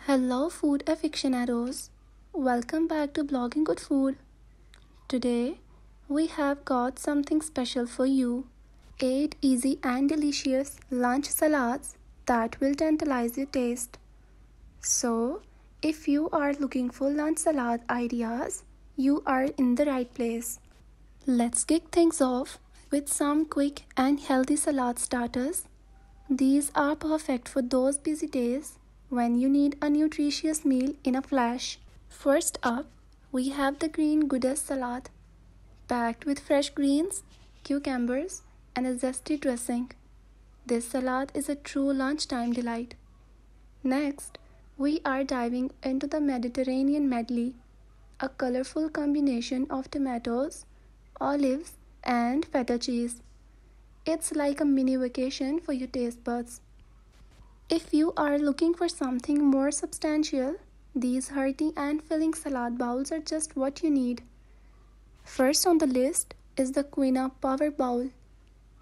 Hello, food aficionados. Welcome back to Blogging Good Food. Today, we have got something special for you. 8 easy and delicious lunch salads that will tantalize your taste. So, if you are looking for lunch salad ideas, you are in the right place. Let's kick things off with some quick and healthy salad starters. These are perfect for those busy days when you need a nutritious meal in a flash. First up, we have the green goddess salad, packed with fresh greens, cucumbers, and a zesty dressing. This salad is a true lunchtime delight. Next, we are diving into the Mediterranean medley, a colorful combination of tomatoes, olives, and feta cheese. It's like a mini vacation for your taste buds. If you are looking for something more substantial, these hearty and filling salad bowls are just what you need. First on the list is the quinoa power bowl.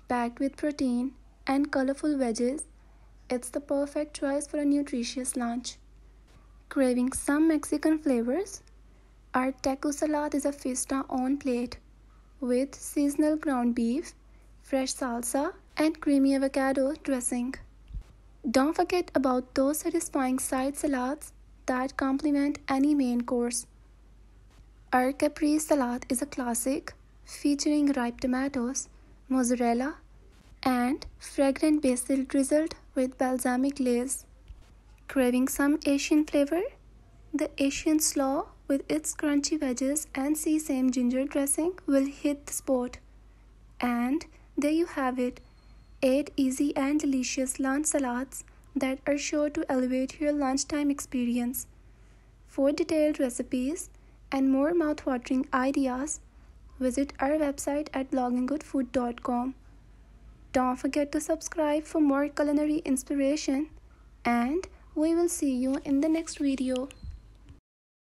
Packed with protein and colorful veggies, it's the perfect choice for a nutritious lunch. Craving some Mexican flavors? Our taco salad is a fiesta on plate with seasonal ground beef, fresh salsa, and creamy avocado dressing. Don't forget about those satisfying side salads that complement any main course. Our caprese salad is a classic, featuring ripe tomatoes, mozzarella, and fragrant basil drizzled with balsamic glaze. Craving some Asian flavor? The Asian slaw with its crunchy veggies and sesame ginger dressing will hit the spot. And there you have it, 8 easy and delicious lunch salads that are sure to elevate your lunchtime experience. For detailed recipes and more mouthwatering ideas, visit our website at blogginggoodfood.com. Don't forget to subscribe for more culinary inspiration, and we will see you in the next video.